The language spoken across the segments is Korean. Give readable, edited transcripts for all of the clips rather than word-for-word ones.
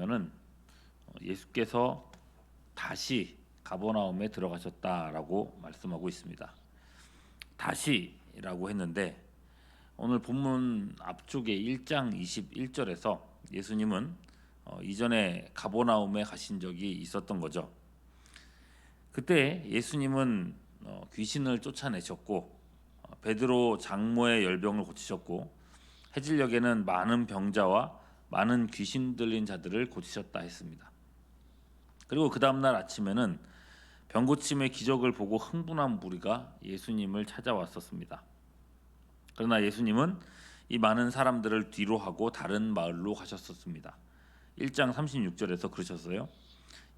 보면은 예수께서 다시 가버나움에 들어가셨다라고 말씀하고 있습니다. 다시라고 했는데 오늘 본문 앞쪽에 1장 21절에서 예수님은 이전에 가버나움에 가신 적이 있었던 거죠. 그때 예수님은 귀신을 쫓아내셨고 베드로 장모의 열병을 고치셨고 해질녘에는 많은 병자와 많은 귀신 들린 자들을 고치셨다 했습니다. 그리고 그 다음날 아침에는 병고침의 기적을 보고 흥분한 무리가 예수님을 찾아왔었습니다. 그러나 예수님은 이 많은 사람들을 뒤로 하고 다른 마을로 가셨었습니다. 1장 36절에서 그러셨어요.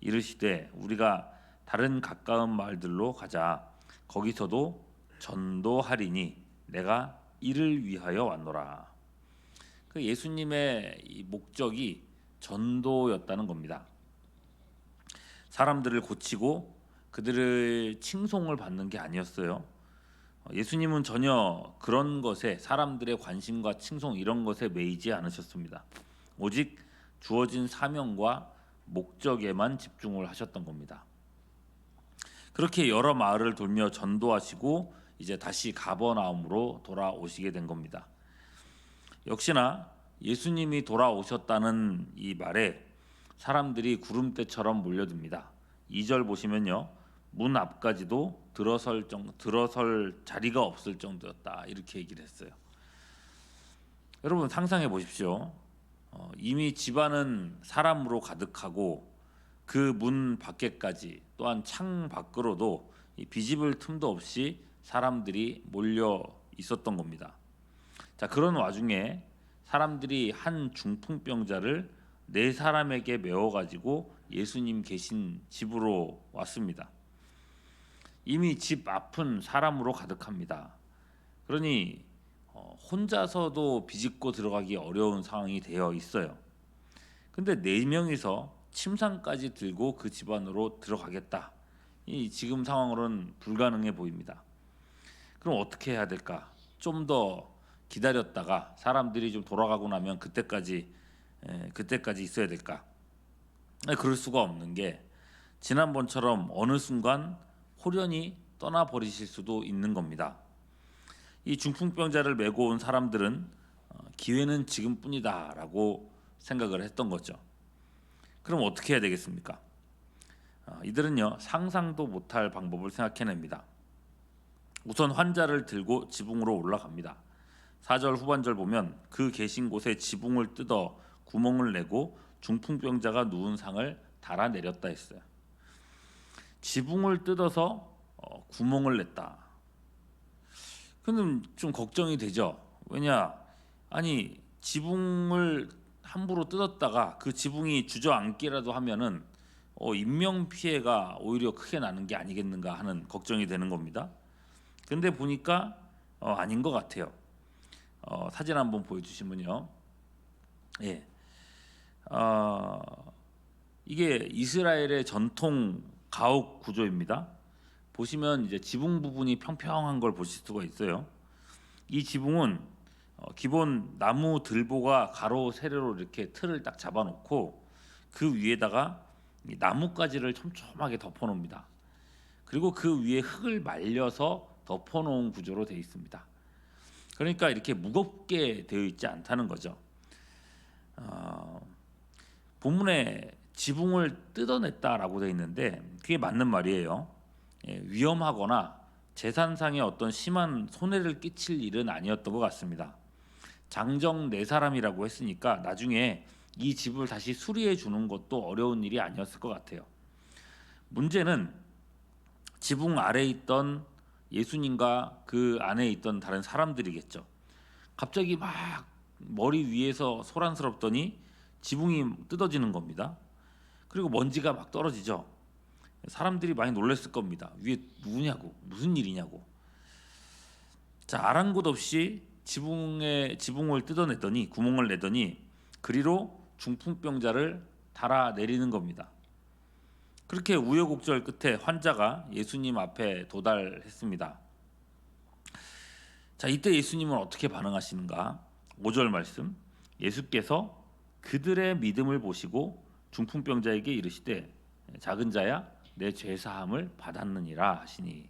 이르시되 우리가 다른 가까운 마을들로 가자. 거기서도 전도하리니 내가 이를 위하여 왔노라. 그 예수님의 이 목적이 전도였다는 겁니다. 사람들을 고치고 그들의 칭송을 받는 게 아니었어요. 예수님은 전혀 그런 것에 사람들의 관심과 칭송 이런 것에 매이지 않으셨습니다. 오직 주어진 사명과 목적에만 집중을 하셨던 겁니다. 그렇게 여러 마을을 돌며 전도하시고 이제 다시 가버나움으로 돌아오시게 된 겁니다. 역시나 예수님이 돌아오셨다는 이 말에 사람들이 구름대처럼 몰려듭니다. 2절 보시면요. 문 앞까지도 들어설 자리가 없을 정도였다. 이렇게 얘기를 했어요. 여러분 상상해 보십시오. 이미 집안은 사람으로 가득하고 그 문 밖에까지 또한 창 밖으로도 비집을 틈도 없이 사람들이 몰려 있었던 겁니다. 자, 그런 와중에 사람들이 한 중풍병자를 4사람에게 메워가지고 예수님 계신 집으로 왔습니다. 이미 집 앞은 사람으로 가득합니다. 그러니 혼자서도 비집고 들어가기 어려운 상황이 되어 있어요. 근데 4명이서 침상까지 들고 그 집 안으로 들어가겠다. 이 지금 상황으로는 불가능해 보입니다. 그럼 어떻게 해야 될까? 좀 더 기다렸다가 사람들이 좀 돌아가고 나면 그때까지 있어야 될까? 그럴 수가 없는 게 지난번처럼 어느 순간 홀연히 떠나버리실 수도 있는 겁니다. 이 중풍병자를 메고 온 사람들은 기회는 지금뿐이다라고 생각을 했던 거죠. 그럼 어떻게 해야 되겠습니까? 이들은요 상상도 못할 방법을 생각해냅니다. 우선 환자를 들고 지붕으로 올라갑니다. 4절 후반절 보면 그 계신 곳에 지붕을 뜯어 구멍을 내고 중풍병자가 누운 상을 달아내렸다 했어요. 지붕을 뜯어서 구멍을 냈다. 근데 좀 걱정이 되죠. 왜냐? 아니 지붕을 함부로 뜯었다가 그 지붕이 주저앉기라도 하면은 인명 피해가 오히려 크게 나는 게 아니겠는가 하는 걱정이 되는 겁니다. 근데 보니까 아닌 것 같아요. 사진 한번 보여주시면요. 예, 이게 이스라엘의 전통 가옥 구조입니다. 보시면 이제 지붕 부분이 평평한 걸 보실 수가 있어요. 이 지붕은 기본 나무 들보가 가로 세로로 이렇게 틀을 딱 잡아놓고 그 위에다가 이 나뭇가지를 촘촘하게 덮어놓습니다. 그리고 그 위에 흙을 말려서 덮어놓은 구조로 되어 있습니다. 그러니까 이렇게 무겁게 되어 있지 않다는 거죠. 본문에 지붕을 뜯어냈다라고 되어 있는데 그게 맞는 말이에요. 위험하거나 재산상의 어떤 심한 손해를 끼칠 일은 아니었던 것 같습니다. 장정 4사람이라고 했으니까 나중에 이 집을 다시 수리해 주는 것도 어려운 일이 아니었을 것 같아요. 문제는 지붕 아래에 있던 예수님과 그 안에 있던 다른 사람들이겠죠. 갑자기 막 머리 위에서 소란스럽더니 지붕이 뜯어지는 겁니다. 그리고 먼지가 막 떨어지죠. 사람들이 많이 놀랐을 겁니다. 위에 누구냐고, 무슨 일이냐고. 자, 아랑곳 없이 지붕을 뜯어냈더니 구멍을 내더니 그리로 중풍병자를 달아내리는 겁니다. 그렇게 우여곡절 끝에 환자가 예수님 앞에 도달했습니다. 자, 이때 예수님은 어떻게 반응하시는가? 5절 말씀. 예수께서 그들의 믿음을 보시고 중풍병자에게 이르시되 작은 자야 내 죄 사함을 받았느니라 하시니.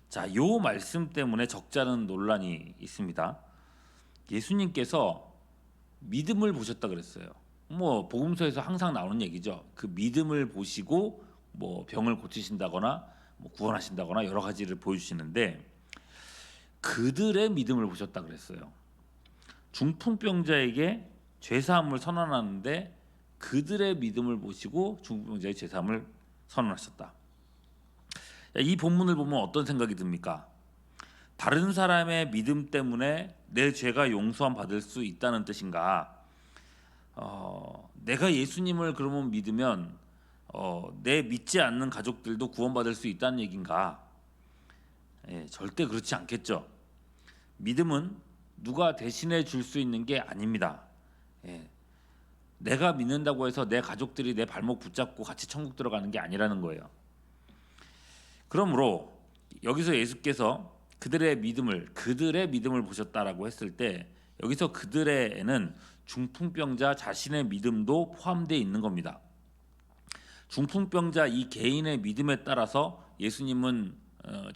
자, 요 말씀 때문에 적잖은 논란이 있습니다. 예수님께서 믿음을 보셨다 그랬어요. 뭐 복음서에서 항상 나오는 얘기죠. 그 믿음을 보시고 뭐 병을 고치신다거나 뭐 구원하신다거나 여러 가지를 보여주시는데 그들의 믿음을 보셨다 그랬어요. 중풍병자에게 죄사함을 선언하는데 그들의 믿음을 보시고 중풍병자의 죄사함을 선언하셨다. 이 본문을 보면 어떤 생각이 듭니까? 다른 사람의 믿음 때문에 내 죄가 용서함 받을 수 있다는 뜻인가? 내가 예수님을 그러면 믿으면 내 믿지 않는 가족들도 구원받을 수 있다는 얘기인가? 절대 그렇지 않겠죠. 믿음은 누가 대신해 줄 수 있는 게 아닙니다. 내가 믿는다고 해서 내 가족들이 내 발목 붙잡고 같이 천국 들어가는 게 아니라는 거예요. 그러므로 여기서 예수께서 그들의 믿음을 보셨다라고 했을 때 여기서 그들에는 중풍병자 자신의 믿음도 포함되어 있는 겁니다. 중풍병자 이 개인의 믿음에 따라서 예수님은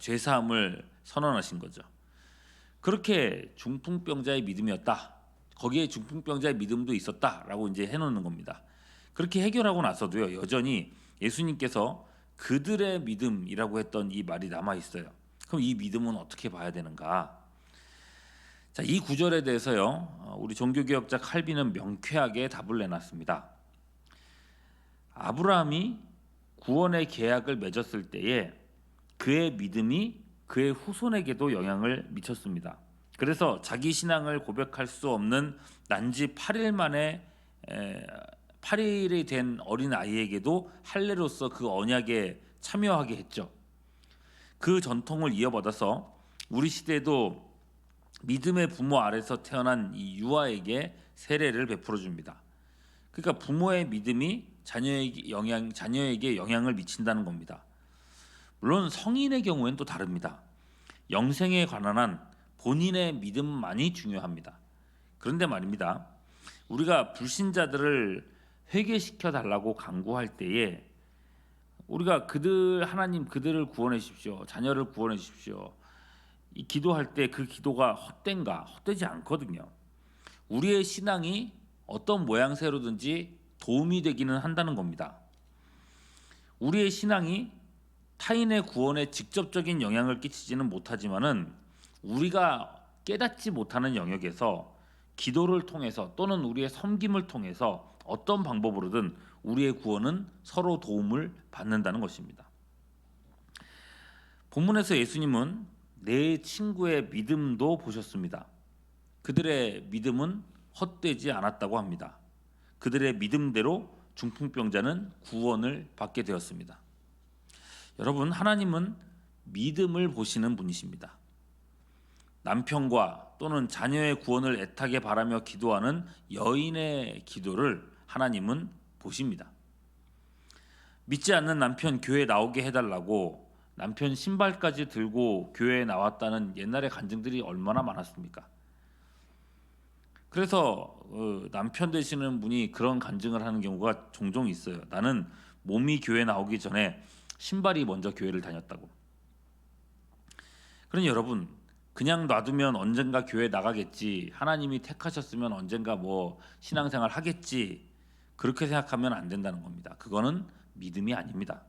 죄사함을 선언하신 거죠. 그렇게 중풍병자의 믿음이었다. 거기에 중풍병자의 믿음도 있었다라고 이제 해놓는 겁니다. 그렇게 해결하고 나서도요, 여전히 예수님께서 그들의 믿음이라고 했던 이 말이 남아 있어요. 그럼 이 믿음은 어떻게 봐야 되는가? 자, 이 구절에 대해서요, 우리 종교개혁자 칼빈은 명쾌하게 답을 내놨습니다. 아브라함이 구원의 계약을 맺었을 때에 그의 믿음이 그의 후손에게도 영향을 미쳤습니다. 그래서 자기 신앙을 고백할 수 없는 난지 8일 만에 8일이 된 어린 아이에게도 할례로서 그 언약에 참여하게 했죠. 그 전통을 이어받아서 우리 시대에도 믿음의 부모 아래서 태어난 이 유아에게 세례를 베풀어 줍니다. 그러니까 부모의 믿음이 자녀에게 영향을 미친다는 겁니다. 물론 성인의 경우에는 또 다릅니다. 영생에 관한 한 본인의 믿음만이 중요합니다. 그런데 말입니다. 우리가 불신자들을 회개시켜 달라고 간구할 때에 우리가 하나님 그들을 구원해 주십시오. 자녀를 구원해 주십시오. 이 기도할 때 그 기도가 헛된가? 헛되지 않거든요. 우리의 신앙이 어떤 모양새로든지 도움이 되기는 한다는 겁니다. 우리의 신앙이 타인의 구원에 직접적인 영향을 끼치지는 못하지만은 우리가 깨닫지 못하는 영역에서 기도를 통해서 또는 우리의 섬김을 통해서 어떤 방법으로든 우리의 구원은 서로 도움을 받는다는 것입니다. 본문에서 예수님은 내 친구의 믿음도 보셨습니다. 그들의 믿음은 헛되지 않았다고 합니다. 그들의 믿음대로 중풍병자는 구원을 받게 되었습니다. 여러분, 하나님은 믿음을 보시는 분이십니다. 남편과 또는 자녀의 구원을 애타게 바라며 기도하는 여인의 기도를 하나님은 보십니다. 믿지 않는 남편 교회 나오게 해달라고 남편 신발까지 들고 교회에 나왔다는 옛날의 간증들이 얼마나 많았습니까? 그래서 남편 되시는 분이 그런 간증을 하는 경우가 종종 있어요. 나는 몸이 교회 나오기 전에 신발이 먼저 교회를 다녔다고. 그러니 여러분, 그냥 놔두면 언젠가 교회 나가겠지, 하나님이 택하셨으면 언젠가 뭐 신앙생활 하겠지, 그렇게 생각하면 안 된다는 겁니다. 그거는 믿음이 아닙니다.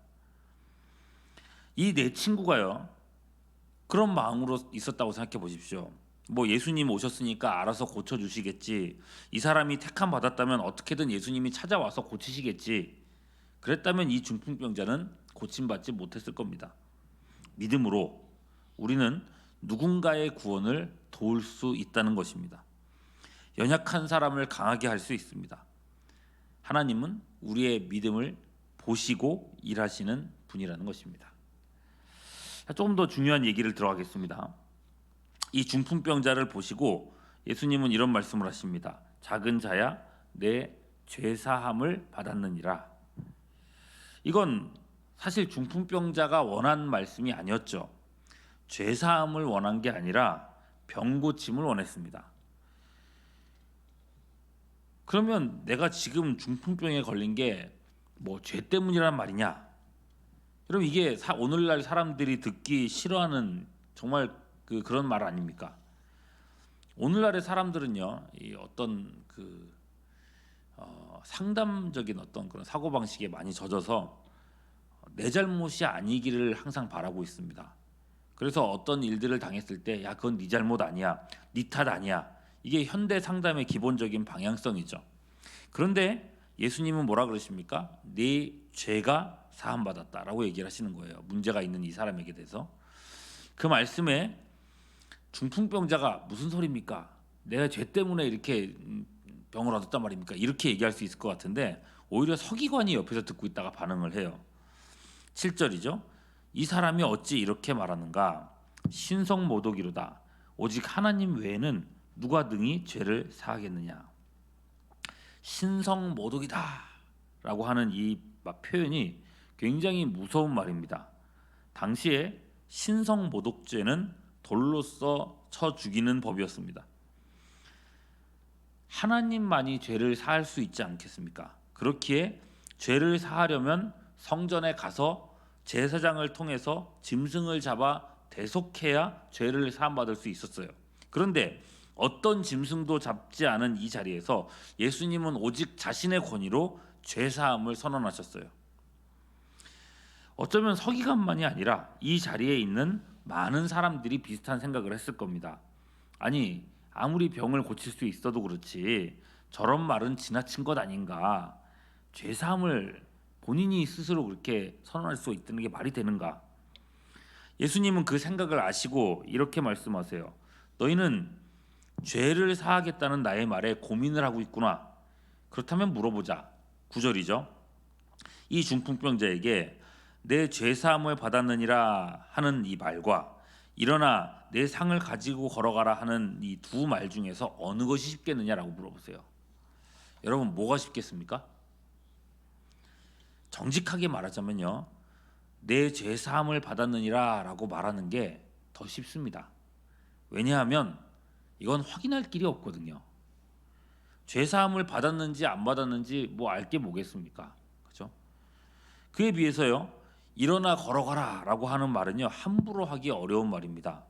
이 내 친구가요, 그런 마음으로 있었다고 생각해 보십시오. 뭐 예수님 오셨으니까 알아서 고쳐주시겠지, 이 사람이 택함 받았다면 어떻게든 예수님이 찾아와서 고치시겠지, 그랬다면 이 중풍병자는 고침받지 못했을 겁니다. 믿음으로 우리는 누군가의 구원을 도울 수 있다는 것입니다. 연약한 사람을 강하게 할 수 있습니다. 하나님은 우리의 믿음을 보시고 일하시는 분이라는 것입니다. 조금 더 중요한 얘기를 들어가겠습니다. 이 중풍병자를 보시고 예수님은 이런 말씀을 하십니다. 작은 자야 내 죄사함을 받았느니라. 이건 사실 중풍병자가 원한 말씀이 아니었죠. 죄사함을 원한 게 아니라 병 고침을 원했습니다. 그러면 내가 지금 중풍병에 걸린 게 뭐 죄 때문이란 말이냐? 그럼 이게 오늘날 사람들이 듣기 싫어하는 정말 그런 말 아닙니까? 오늘날의 사람들은요, 이 어떤 상담적인 어떤 그런 사고 방식에 많이 젖어서 내 잘못이 아니기를 항상 바라고 있습니다. 그래서 어떤 일들을 당했을 때, 야, 그건 네 잘못 아니야, 네 탓 아니야. 이게 현대 상담의 기본적인 방향성이죠. 그런데 예수님은 뭐라 그러십니까? 네 죄가 사함받았다라고 얘기를 하시는 거예요. 문제가 있는 이 사람에게 대해서. 그 말씀에 중풍병자가 무슨 소리입니까? 내가 죄 때문에 이렇게 병을 얻었단 말입니까? 이렇게 얘기할 수 있을 것 같은데 오히려 서기관이 옆에서 듣고 있다가 반응을 해요. 7절이죠. 이 사람이 어찌 이렇게 말하는가? 신성모독이로다. 오직 하나님 외에는 누가 능히 죄를 사하겠느냐? 신성모독이다 라고 하는 이 표현이 굉장히 무서운 말입니다. 당시에 신성모독죄는 돌로써 쳐 죽이는 법이었습니다. 하나님만이 죄를 사할 수 있지 않겠습니까? 그렇기에 죄를 사하려면 성전에 가서 제사장을 통해서 짐승을 잡아 대속해야 죄를 사함받을 수 있었어요. 그런데 어떤 짐승도 잡지 않은 이 자리에서 예수님은 오직 자신의 권위로 죄사함을 선언하셨어요. 어쩌면 서기관만이 아니라 이 자리에 있는 많은 사람들이 비슷한 생각을 했을 겁니다. 아니, 아무리 병을 고칠 수 있어도 그렇지 저런 말은 지나친 것 아닌가? 죄사함을 본인이 스스로 그렇게 선언할 수 있다는 게 말이 되는가? 예수님은 그 생각을 아시고 이렇게 말씀하세요. 너희는 죄를 사하겠다는 나의 말에 고민을 하고 있구나. 그렇다면 물어보자. 9절이죠. 이 중풍병자에게 내 죄사함을 받았느니라 하는 이 말과 일어나 내 상을 가지고 걸어가라 하는 이 두 말 중에서 어느 것이 쉽겠느냐라고 물어보세요. 여러분, 뭐가 쉽겠습니까? 정직하게 말하자면요, 내 죄사함을 받았느니라 라고 말하는 게 더 쉽습니다. 왜냐하면 이건 확인할 길이 없거든요. 죄사함을 받았는지 안 받았는지 뭐 알 게 뭐겠습니까? 그죠? 그에 비해서요, 일어나 걸어가라 라고 하는 말은요, 함부로 하기 어려운 말입니다.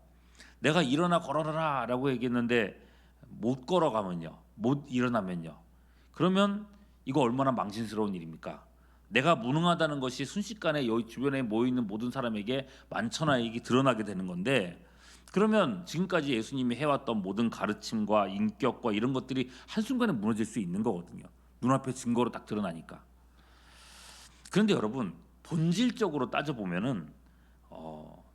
내가 일어나 걸어라 라고 얘기했는데 못 걸어가면요, 못 일어나면요, 그러면 이거 얼마나 망신스러운 일입니까? 내가 무능하다는 것이 순식간에 여기 주변에 모여있는 모든 사람에게 만천하에게 드러나게 되는 건데, 그러면 지금까지 예수님이 해왔던 모든 가르침과 인격과 이런 것들이 한순간에 무너질 수 있는 거거든요. 눈앞에 증거로 딱 드러나니까. 그런데 여러분, 본질적으로 따져보면은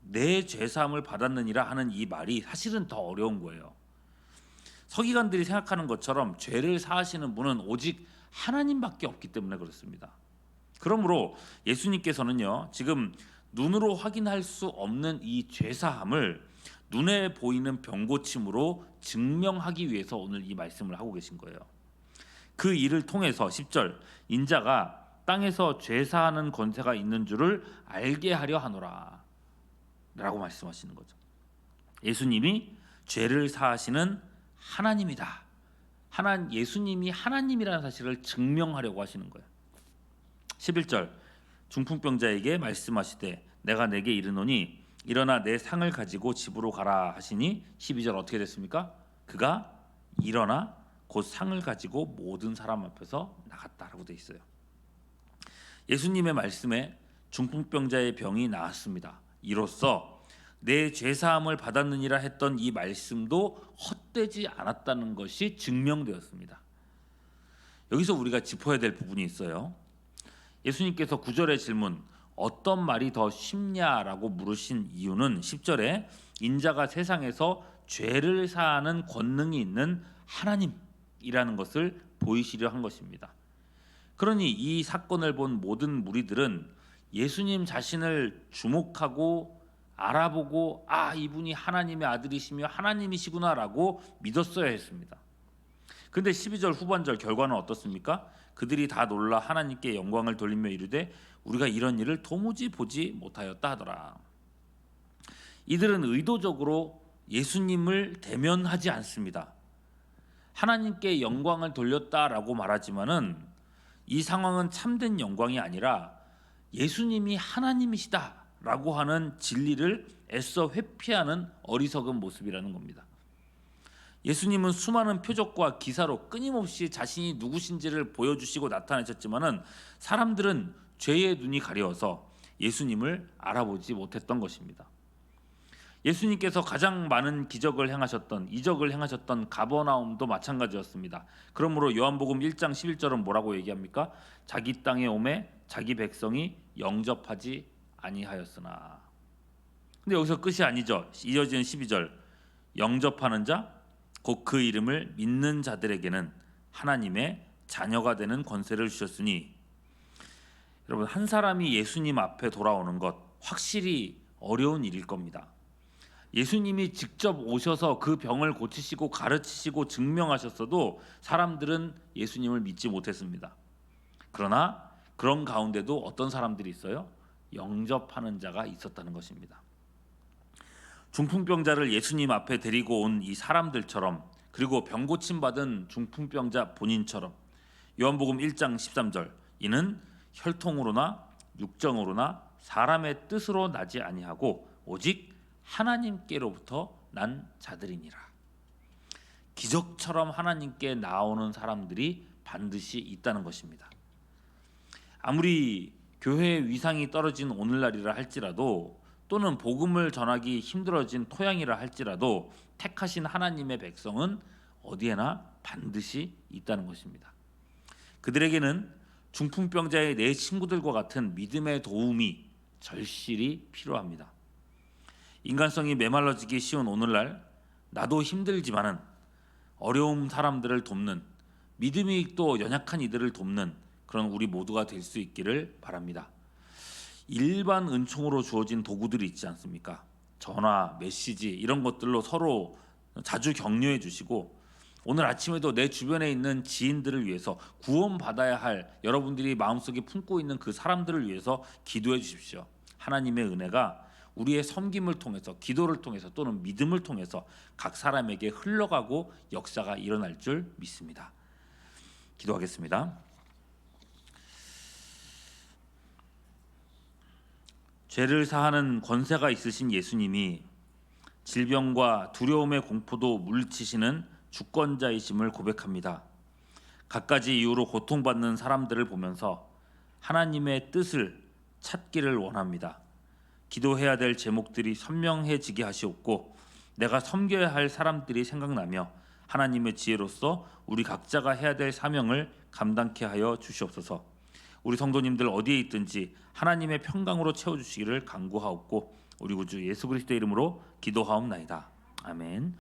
내 죄사함을 받았느니라 하는 이 말이 사실은 더 어려운 거예요. 서기관들이 생각하는 것처럼 죄를 사하시는 분은 오직 하나님밖에 없기 때문에 그렇습니다. 그러므로 예수님께서는요, 지금 눈으로 확인할 수 없는 이 죄사함을 눈에 보이는 병고침으로 증명하기 위해서 오늘 이 말씀을 하고 계신 거예요. 그 일을 통해서 10절, 인자가 땅에서 죄사하는 권세가 있는 줄을 알게 하려 하노라 라고 말씀하시는 거죠. 예수님이 죄를 사하시는 하나님이다. 예수님이 하나님이라는 사실을 증명하려고 하시는 거예요. 11절, 중풍병자에게 말씀하시되 내가 내게 이르노니 일어나 내 상을 가지고 집으로 가라 하시니 12절 어떻게 됐습니까? 그가 일어나 곧 상을 가지고 모든 사람 앞에서 나갔다라고 돼 있어요. 예수님의 말씀에 중풍병자의 병이 나았습니다. 이로써 내 죄사함을 받았느니라 했던 이 말씀도 헛되지 않았다는 것이 증명되었습니다. 여기서 우리가 짚어야 될 부분이 있어요. 예수님께서 9절의 질문 어떤 말이 더 쉽냐라고 물으신 이유는 10절에 인자가 세상에서 죄를 사하는 권능이 있는 하나님이라는 것을 보이시려 한 것입니다. 그러니 이 사건을 본 모든 무리들은 예수님 자신을 주목하고 알아보고 이분이 하나님의 아들이시며 하나님이시구나라고 믿었어야 했습니다. 근데 12절 후반절 결과는 어떻습니까? 그들이 다 놀라 하나님께 영광을 돌리며 이르되 우리가 이런 일을 도무지 보지 못하였다 하더라. 이들은 의도적으로 예수님을 대면하지 않습니다. 하나님께 영광을 돌렸다라고 말하지만은 이 상황은 참된 영광이 아니라 예수님이 하나님이시다라고 하는 진리를 애써 회피하는 어리석은 모습이라는 겁니다. 예수님은 수많은 표적과 기사로 끊임없이 자신이 누구신지를 보여주시고 나타내셨지만은 사람들은 죄의 눈이 가려워서 예수님을 알아보지 못했던 것입니다. 예수님께서 가장 많은 기적을 행하셨던, 이적을 행하셨던 가버나움도 마찬가지였습니다. 그러므로 요한복음 1장 11절은 뭐라고 얘기합니까? 자기 땅에 오매 자기 백성이 영접하지 아니하였으나. 근데 여기서 끝이 아니죠. 이어지는 12절, 영접하는 자 곧 그 이름을 믿는 자들에게는 하나님의 자녀가 되는 권세를 주셨으니. 여러분, 한 사람이 예수님 앞에 돌아오는 것 확실히 어려운 일일 겁니다. 예수님이 직접 오셔서 그 병을 고치시고 가르치시고 증명하셨어도 사람들은 예수님을 믿지 못했습니다. 그러나 그런 가운데도 어떤 사람들이 있어요? 영접하는 자가 있었다는 것입니다. 중풍병자를 예수님 앞에 데리고 온 이 사람들처럼, 그리고 병 고침 받은 중풍병자 본인처럼 요한복음 1장 13절, 이는 혈통으로나 육정으로나 사람의 뜻으로 나지 아니하고 오직 하나님께로부터 난 자들이니라. 기적처럼 하나님께 나오는 사람들이 반드시 있다는 것입니다. 아무리 교회의 위상이 떨어진 오늘날이라 할지라도, 또는 복음을 전하기 힘들어진 토양이라 할지라도 택하신 하나님의 백성은 어디에나 반드시 있다는 것입니다. 그들에게는 중풍병자의 내 친구들과 같은 믿음의 도움이 절실히 필요합니다. 인간성이 메말라지기 쉬운 오늘날, 나도 힘들지만은 어려운 사람들을 돕는, 믿음이 또 연약한 이들을 돕는 그런 우리 모두가 될 수 있기를 바랍니다. 일반 은총으로 주어진 도구들이 있지 않습니까? 전화, 메시지 이런 것들로 서로 자주 격려해 주시고, 오늘 아침에도 내 주변에 있는 지인들을 위해서, 구원받아야 할 여러분들이 마음속에 품고 있는 그 사람들을 위해서 기도해 주십시오. 하나님의 은혜가 우리의 섬김을 통해서, 기도를 통해서, 또는 믿음을 통해서 각 사람에게 흘러가고 역사가 일어날 줄 믿습니다. 기도하겠습니다. 죄를 사하는 권세가 있으신 예수님이 질병과 두려움의 공포도 물리치시는 주권자이심을 고백합니다. 갖가지 이유로 고통받는 사람들을 보면서 하나님의 뜻을 찾기를 원합니다. 기도해야 될 제목들이 선명해지게 하시옵고, 내가 섬겨야 할 사람들이 생각나며 하나님의 지혜로서 우리 각자가 해야 될 사명을 감당케 하여 주시옵소서. 우리 성도님들 어디에 있든지 하나님의 평강으로 채워주시기를 간구하옵고, 우리 구주 예수 그리스도의 이름으로 기도하옵나이다. 아멘.